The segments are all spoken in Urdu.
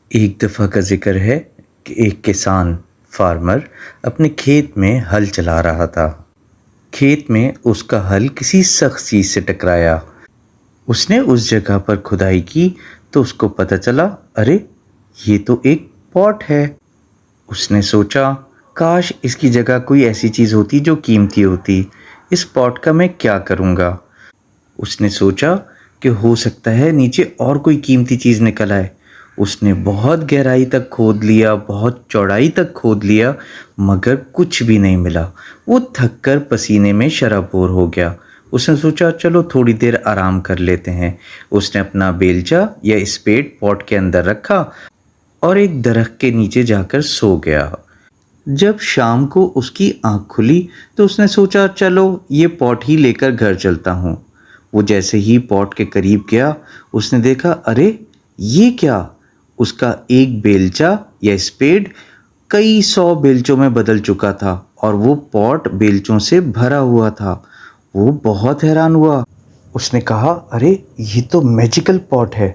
ایک دفعہ کا ذکر ہے کہ ایک کسان فارمر اپنے کھیت میں ہل چلا رہا تھا۔ کھیت میں اس کا ہل کسی سخت چیز سے ٹکرایا۔ اس نے اس جگہ پر کھدائی کی تو اس کو پتہ چلا، ارے یہ تو ایک پاٹ ہے۔ اس نے سوچا، کاش اس کی جگہ کوئی ایسی چیز ہوتی جو قیمتی ہوتی، اس پاٹ کا میں کیا کروں گا۔ اس نے سوچا کہ ہو سکتا ہے نیچے اور کوئی قیمتی چیز نکل آئے۔ اس نے بہت گہرائی تک کھود لیا، بہت چوڑائی تک کھود لیا، مگر کچھ بھی نہیں ملا۔ وہ تھک کر پسینے میں شرابور ہو گیا۔ اس نے سوچا چلو تھوڑی دیر آرام کر لیتے ہیں۔ اس نے اپنا بیلچہ یا اسپیڈ پاٹ کے اندر رکھا اور ایک درخت کے نیچے جا کر سو گیا۔ جب شام کو اس کی آنکھ کھلی تو اس نے سوچا چلو یہ پاٹ ہی لے کر گھر چلتا ہوں۔ وہ جیسے ہی پاٹ کے قریب گیا، اس نے دیکھا، ارے یہ کیا؟ اس کا ایک بیلچہ یا اسپیڈ کئی 100 بیلچوں میں بدل چکا تھا اور وہ پاٹ بیلچوں سے بھرا ہوا تھا۔ وہ بہت حیران ہوا۔ اس نے کہا، ارے یہ تو میجیکل پاٹ ہے،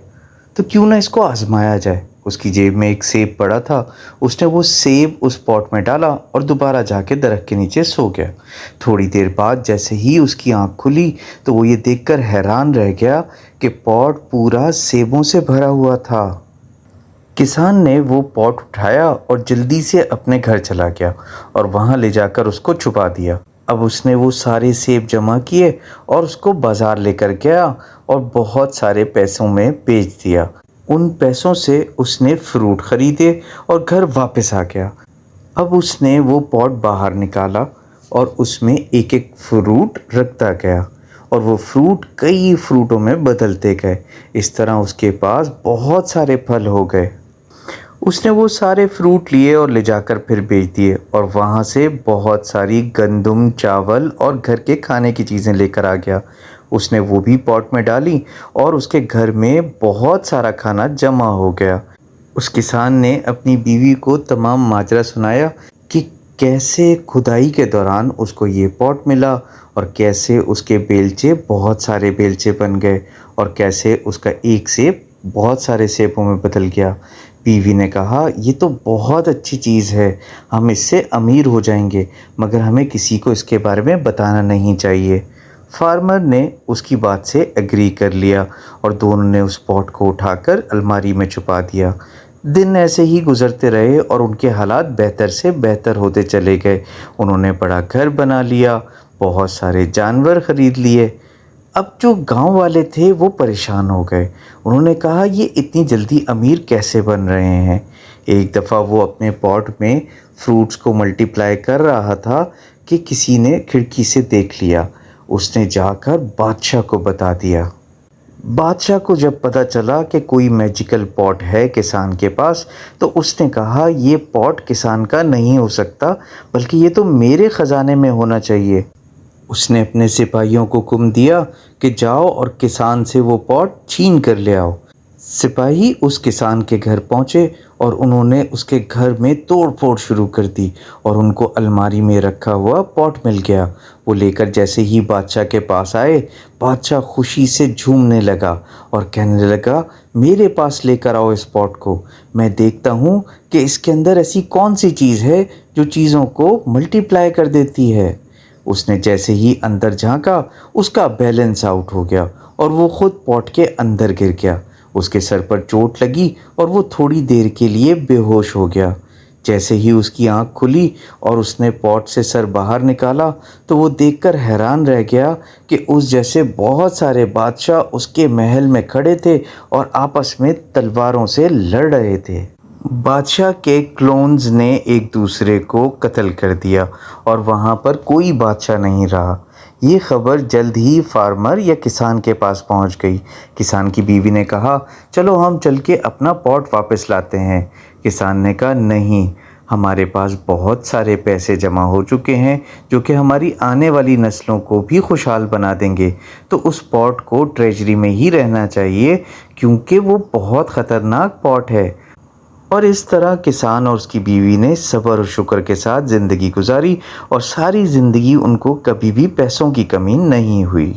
تو کیوں نہ اس کو آزمایا جائے۔ اس کی جیب میں ایک سیب پڑا تھا۔ اس نے وہ سیب اس پاٹ میں ڈالا اور دوبارہ جا کے درخت کے نیچے سو گیا۔ تھوڑی دیر بعد جیسے ہی اس کی آنکھ کھلی تو وہ یہ دیکھ کر حیران رہ گیا کہ پاٹ پورا سیبوں سے بھرا ہوا تھا۔ کسان نے وہ پاٹ اٹھایا اور جلدی سے اپنے گھر چلا گیا اور وہاں لے جا کر اس کو چھپا دیا۔ اب اس نے وہ سارے سیب جمع کیے اور اس کو بازار لے کر گیا اور بہت سارے پیسوں میں بیچ دیا۔ ان پیسوں سے اس نے فروٹ خریدے اور گھر واپس آ گیا۔ اب اس نے وہ پاٹ باہر نکالا اور اس میں ایک ایک فروٹ رکھتا گیا اور وہ فروٹ کئی فروٹوں میں بدلتے گئے۔ اس طرح اس کے پاس بہت سارے پھل ہو گئے۔ اس نے وہ سارے فروٹ لیے اور لے جا کر پھر بیچ دیے اور وہاں سے بہت ساری گندم، چاول اور گھر کے کھانے کی چیزیں لے کر آ گیا۔ اس نے وہ بھی پاٹ میں ڈالی اور اس کے گھر میں بہت سارا کھانا جمع ہو گیا۔ اس کسان نے اپنی بیوی کو تمام ماجرا سنایا کہ کیسے کھدائی کے دوران اس کو یہ پاٹ ملا اور کیسے اس کے بیلچے بہت سارے بیلچے بن گئے اور کیسے اس کا ایک سیب بہت سارے سیبوں میں بدل گیا۔ بیوی نے کہا، یہ تو بہت اچھی چیز ہے، ہم اس سے امیر ہو جائیں گے، مگر ہمیں کسی کو اس کے بارے میں بتانا نہیں چاہیے۔ فارمر نے اس کی بات سے ایگری کر لیا اور دونوں نے اس پاٹ کو اٹھا کر الماری میں چھپا دیا۔ دن ایسے ہی گزرتے رہے اور ان کے حالات بہتر سے بہتر ہوتے چلے گئے۔ انہوں نے بڑا گھر بنا لیا، بہت سارے جانور خرید لیے۔ اب جو گاؤں والے تھے وہ پریشان ہو گئے۔ انہوں نے کہا، یہ اتنی جلدی امیر کیسے بن رہے ہیں؟ ایک دفعہ وہ اپنے پاٹ میں فروٹس کو ملٹی پلائی کر رہا تھا کہ کسی نے کھڑکی سے دیکھ لیا۔ اس نے جا کر بادشاہ کو بتا دیا۔ بادشاہ کو جب پتہ چلا کہ کوئی میجیکل پاٹ ہے کسان کے پاس تو اس نے کہا، یہ پاٹ کسان کا نہیں ہو سکتا، بلکہ یہ تو میرے خزانے میں ہونا چاہیے۔ اس نے اپنے سپاہیوں کو حکم دیا کہ جاؤ اور کسان سے وہ پاٹ چھین کر لے آؤ۔ سپاہی اس کسان کے گھر پہنچے اور انہوں نے اس کے گھر میں توڑ پھوڑ شروع کر دی اور ان کو الماری میں رکھا ہوا پاٹ مل گیا۔ وہ لے کر جیسے ہی بادشاہ کے پاس آئے، بادشاہ خوشی سے جھومنے لگا اور کہنے لگا، میرے پاس لے کر آؤ اس پاٹ کو، میں دیکھتا ہوں کہ اس کے اندر ایسی کون سی چیز ہے جو چیزوں کو ملٹی پلائی کر دیتی ہے۔ اس نے جیسے ہی اندر جھانکا، اس کا بیلنس آؤٹ ہو گیا اور وہ خود پاٹ کے اندر گر گیا۔ اس کے سر پر چوٹ لگی اور وہ تھوڑی دیر کے لیے بے ہوش ہو گیا۔ جیسے ہی اس کی آنکھ کھلی اور اس نے پاٹ سے سر باہر نکالا تو وہ دیکھ کر حیران رہ گیا کہ اس جیسے بہت سارے بادشاہ اس کے محل میں کھڑے تھے اور آپس میں تلواروں سے لڑ رہے تھے۔ بادشاہ کے کلونز نے ایک دوسرے کو قتل کر دیا اور وہاں پر کوئی بادشاہ نہیں رہا۔ یہ خبر جلد ہی فارمر یا کسان کے پاس پہنچ گئی۔ کسان کی بیوی نے کہا، چلو ہم چل کے اپنا پاٹ واپس لاتے ہیں۔ کسان نے کہا، نہیں، ہمارے پاس بہت سارے پیسے جمع ہو چکے ہیں جو کہ ہماری آنے والی نسلوں کو بھی خوشحال بنا دیں گے، تو اس پاٹ کو ٹریجری میں ہی رہنا چاہیے کیونکہ وہ بہت خطرناک پاٹ ہے۔ اور اس طرح کسان اور اس کی بیوی نے صبر اور شکر کے ساتھ زندگی گزاری اور ساری زندگی ان کو کبھی بھی پیسوں کی کمی نہیں ہوئی۔